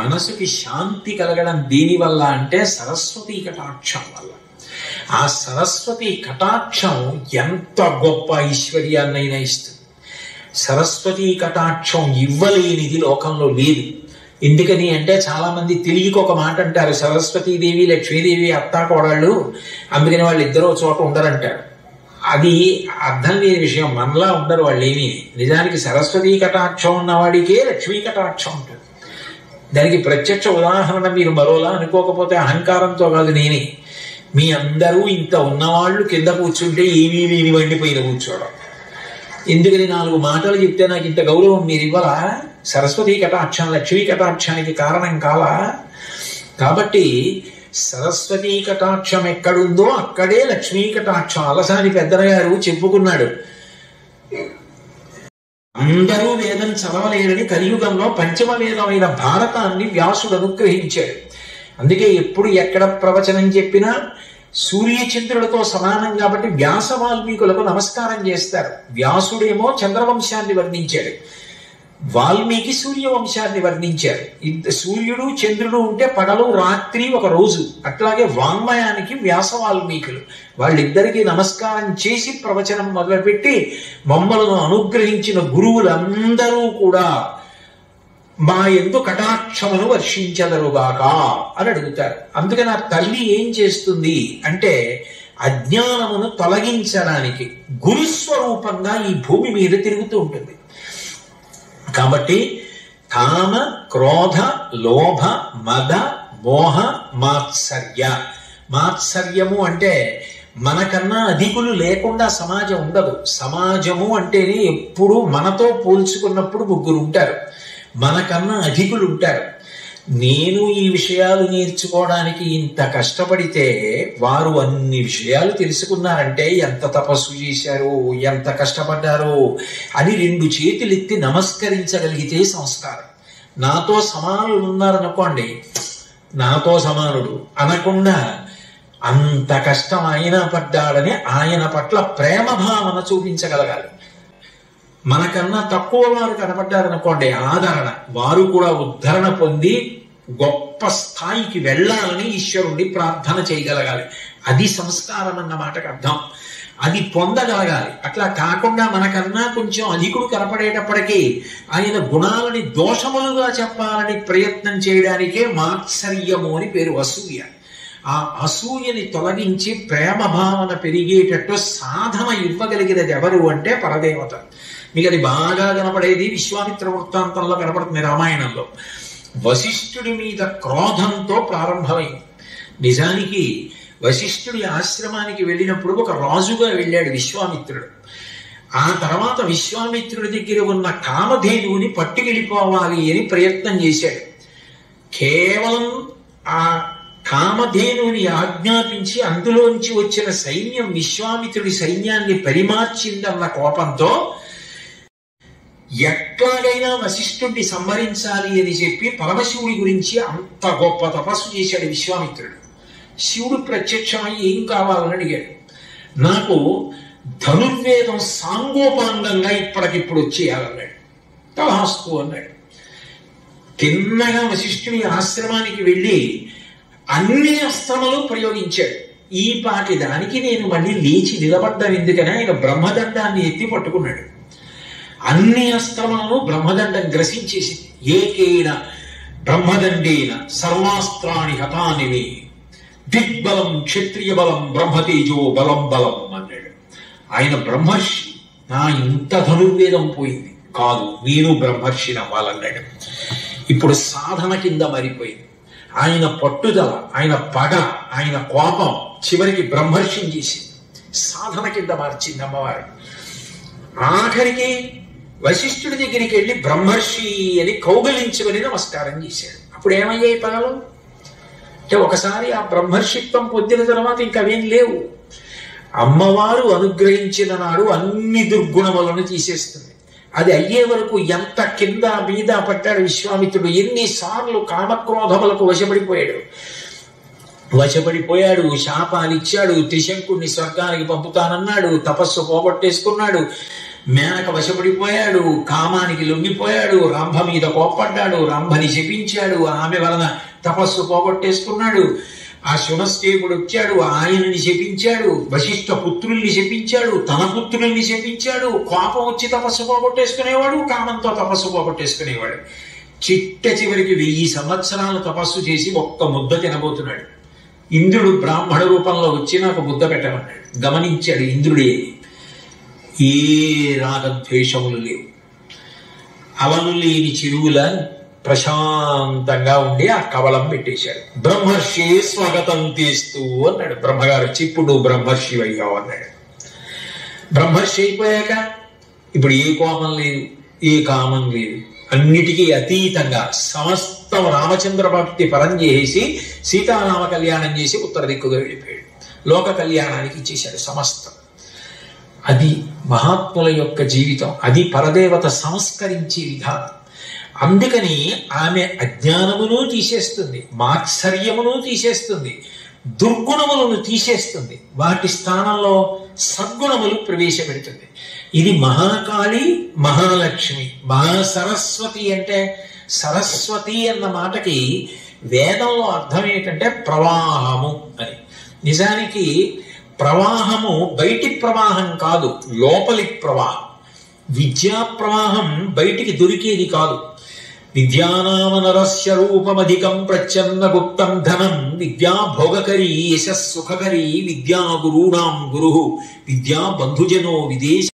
మనసుకి శాంతి కలగడం దేనివల్ల అంటే సరస్వతీ కటాక్షం వల్ల. ఆ సరస్వతి కటాక్షం ఎంత గొప్ప ఐశ్వర్యాన్నైనా ఇస్తుంది. సరస్వతీ కటాక్షం ఇవ్వలేనిది లోకంలో లేదు. ఎందుకని అంటే చాలా మంది తెలియక ఒక మాట అంటారు, సరస్వతీదేవి లక్ష్మీదేవి అత్తాకోడళ్ళు, అందుకని వాళ్ళు ఇద్దరు చోట ఉండరంటారు. అది అర్థం లేని విషయం. మనలా ఉండరు వాళ్ళు ఏమీ. నిజానికి సరస్వతీ కటాక్షం ఉన్నవాడికే లక్ష్మీ కటాక్షం ఉంటుంది. దానికి ప్రత్యక్ష ఉదాహరణ మీరు మరోలా అనుకోకపోతే అహంకారంతో కాదు, నేనే. మీ అందరూ ఇంత ఉన్నవాళ్ళు కింద కూర్చుంటే ఏమీ లేని వండిపోయిన కూర్చోవడం. ఎందుకని 4 మాటలు చెప్తే నాకు ఇంత గౌరవం మీరు ఇవ్వరా? సరస్వతీ కటాక్షం లక్ష్మీ కటాక్షానికి కారణం కాలా? కాబట్టి సరస్వతీ కటాక్షం ఎక్కడుందో అక్కడే లక్ష్మీ కటాక్షం. అలసాని పెద్దనగారు చెప్పుకున్నాడు, అందరూ వేదం చదవలేరని కలియుగంలో పంచమ వేదమైన భారతాన్ని వ్యాసుడు అనుగ్రహించాడు. అందుకే ఎప్పుడు ఎక్కడ ప్రవచనం చెప్పినా సూర్యచంద్రులతో సమానం కాబట్టి వ్యాస వాల్మీకులకు నమస్కారం చేస్తారు. వ్యాసుడేమో చంద్రవంశాన్ని వర్ణించాడు, వాల్మీకి సూర్యవంశాన్ని వర్ణించారు. సూర్యుడు చంద్రుడు ఉంటే పగలు రాత్రి ఒక రోజు. అట్లాగే వాంగ్మయానికి వ్యాస వాల్మీకులు. వాళ్ళిద్దరికీ నమస్కారం చేసి ప్రవచనం మొదలుపెట్టి మమ్మలను అనుగ్రహించిన గురువులందరూ కూడా మా యందు కటాక్షమును వర్షించదరుగాక అని అడుగుతారు. అందుకని ఆ తల్లి ఏం చేస్తుంది అంటే అజ్ఞానమును తొలగించడానికి గురుస్వరూపంగా ఈ భూమి మీద తిరుగుతూ ఉంటుంది. కాబట్టి కామ క్రోధ లోభ మద మోహ మాత్సర్య. మాత్సర్యము అంటే మనకన్నా అధికులు లేకుండా సమాజం ఉండదు. సమాజము అంటేనే ఎప్పుడు మనతో పోల్చుకున్నప్పుడు 3 ఉంటారు, మనకన్నా అధికులు ఉంటారు. నేను ఈ విషయాలు నేర్చుకోవడానికి ఇంత కష్టపడితే వారు అన్ని విషయాలు తెలుసుకున్నారంటే ఎంత తపస్సు చేశారు, ఎంత కష్టపడ్డారు అని 2 చేతులెత్తి నమస్కరించగలిగితే సంస్కారం. నాతో సమానులు ఉన్నారనుకోండి, నాతో సమానుడు అనకుండా అంత కష్టం ఆయన పడ్డాడని ఆయన పట్ల ప్రేమ భావన చూపించగలగాలి. మనకన్నా తక్కువ వారు కనపడ్డారనుకోండి, ఆదరణ, వారు కూడా ఉద్ధరణ పొంది గొప్ప స్థాయికి వెళ్ళాలని ఈశ్వరుణ్ణి ప్రార్థన చేయగలగాలి. అది సంస్కారం అన్న మాటకు అర్థం. అది పొందగలగాలి. అట్లా కాకుండా మనకన్నా కొంచెం అధికుడు కనపడేటప్పటికీ ఆయన గుణాలని దోషములుగా చెప్పాలని ప్రయత్నం చేయడానికే మాత్సర్యము అని పేరు, అసూయ. ఆ అసూయని తొలగించి ప్రేమ భావన పెరిగేటట్టు సాధన ఇవ్వగలిగినది ఎవరు అంటే పరదేవత. మీకు అది బాగా కనపడేది విశ్వామిత్ర వృత్తాంతంలో కనపడుతుంది, రామాయణంలో. వశిష్ఠుడి మీద క్రోధంతో ప్రారంభమైంది. నిజానికి వశిష్ఠుడి ఆశ్రమానికి వెళ్ళినప్పుడు ఒక రాజుగా వెళ్ళాడు విశ్వామిత్రుడు. ఆ తర్వాత విశ్వామిత్రుడి దగ్గర ఉన్న కామధేనువుని పట్టుకెళ్ళిపోవాలి అని ప్రయత్నం చేశాడు. కేవలం ఆ కామధేనుని ఆజ్ఞాపించి అందులోంచి వచ్చిన సైన్యం విశ్వామిత్రుడి సైన్యాన్ని పరిమార్చిందన్న కోపంతో ఎట్లాగైనా వశిష్ఠుడిని సంహరించాలి అని చెప్పి పరమశివుడి గురించి అంత గొప్ప తపస్సు చేశాడు విశ్వామిత్రుడు. శివుడు ప్రత్యక్షమై ఏం కావాలని అడిగాడు. నాకు ధనుర్వేదం సాంగోపాంగంగా ఇప్పటికిప్పుడు వచ్చేయాలన్నాడు. తలహాస్తు అన్నాడు. తిన్నగా వశిష్ఠుడి ఆశ్రమానికి వెళ్ళి అన్ని అస్త్రములు ప్రయోగించాడు. ఈ పాటి దానికి నేను మళ్ళీ లేచి నిలబడ్డం ఎందుకని ఆయన బ్రహ్మదండాన్ని ఎత్తి పట్టుకున్నాడు. అన్ని అస్త్రములను బ్రహ్మదండం గ్రసించేసింది. ఏకేన బ్రహ్మదండేన సర్వాస్త్రాణి హతానివి దిగ్బలం క్షత్రియ బలం బ్రహ్మతేజో బలం బలం అన్నాడు. ఆయన బ్రహ్మర్షి. నా ఇంత ధనుర్వేదం పోయింది కాదు, నేను బ్రహ్మర్షిని అవ్వాలన్నాడు. ఇప్పుడు సాధన కింద మారిపోయింది. ఆయన పట్టుదల, ఆయన పగ, ఆయన కోపం చివరికి బ్రహ్మర్షిని చేసింది. సాధన కింద మార్చింది అమ్మవారు. ఆఖరికి వశిష్ఠుడి దగ్గరికి వెళ్ళి బ్రహ్మర్షి అని కౌగలించుకొని నమస్కారం చేశాడు. అప్పుడు ఏమయ్యాయి పగలు అంటే ఒకసారి ఆ బ్రహ్మర్షిత్వం పొందిన తర్వాత ఇంకా అవేం లేవు. అమ్మవారు అనుగ్రహించిన నాడు అన్ని దుర్గుణములను తీసేస్తుంది. అది అయ్యే వరకు ఎంత కింద మీద పడ్డాడు విశ్వామిత్రుడు. ఎన్నిసార్లు కామక్రోధములకు వశపడిపోయాడు. శాపాలిచ్చాడు. త్రిశంకుడిని స్వర్గానికి పంపుతానన్నాడు. తపస్సు పోగొట్టేసుకున్నాడు. మేనక వశపడిపోయాడు, కామానికి లొంగిపోయాడు, రంభ మీద కోప్పడ్డాడు, రంభని శపించాడు, ఆమె వలన తపస్సు పోగొట్టేసుకున్నాడు. ఆ శునశ్చేపుడు వచ్చాడు, ఆయనని శపించాడు, వశిష్ఠ పుత్రుల్ని శపించాడు, తన పుత్రుల్ని శపించాడు. కోపం వచ్చి తపస్సు పోగొట్టేసుకునేవాడు, కామంతో తపస్సు పోగొట్టేసుకునేవాడు. చిట్ట చివరికి 1000 సంవత్సరాలు తపస్సు చేసి ఒక్క ముద్ద తినబోతున్నాడు. ఇంద్రుడు బ్రాహ్మణ రూపంలో వచ్చి నాకు ముద్ద పెట్టమన్నాడు. గమనించాడు ఇంద్రుడే, ఏ రాగద్వేషములు లేవు, అవలు లేని చిరువుల ప్రశాంతంగా ఉండి ఆ కవలం పెట్టేశాడు. బ్రహ్మర్షి స్వాగతం తీస్తూ అన్నాడు. బ్రహ్మగారు ఇప్పుడు బ్రహ్మర్షి అయ్యావు అన్నాడు. బ్రహ్మర్షి అయిపోయాక ఇప్పుడు ఏ కోపం లేదు, ఏ కామం లేదు, అన్నిటికీ అతీతంగా సమస్తం రామచంద్ర భక్తి పరం చేసి సీతారామ కళ్యాణం చేసి ఉత్తర దిక్కుగా వెళ్ళిపోయాడు. లోక కళ్యాణానికి ఇచ్చేశాడు సమస్తం. అది మహాత్ముల యొక్క జీవితం, అది పరదేవత సంస్కరించే విధానం. అందుకని ఆమె అజ్ఞానమును తీసేస్తుంది, మాత్సర్యమును తీసేస్తుంది, దుర్గుణములను తీసేస్తుంది, వాటి స్థానంలో సద్గుణములు ప్రవేశపెడుతుంది. ఇది మహాకాళి, మహాలక్ష్మి, మహాసరస్వతి. అంటే సరస్వతి అన్న మాటకి వేదంలో అర్థం ఏంటంటే ప్రవాహము అని. నిజానికి ప్రవాహము బయటి ప్రవాహం కాదు, లోపలి ప్రవాహం. విద్యా ప్రవాహం బయటికి దొరికేది కాదు. విద్యానామనరస్య రూపమధికం ప్రచ్ఛన్న గుప్తం ధనం విద్యా భోగకరీ యశస్సుఖకరీ విద్యా గురూణాం గురు విద్యా బంధుజనో విదేశ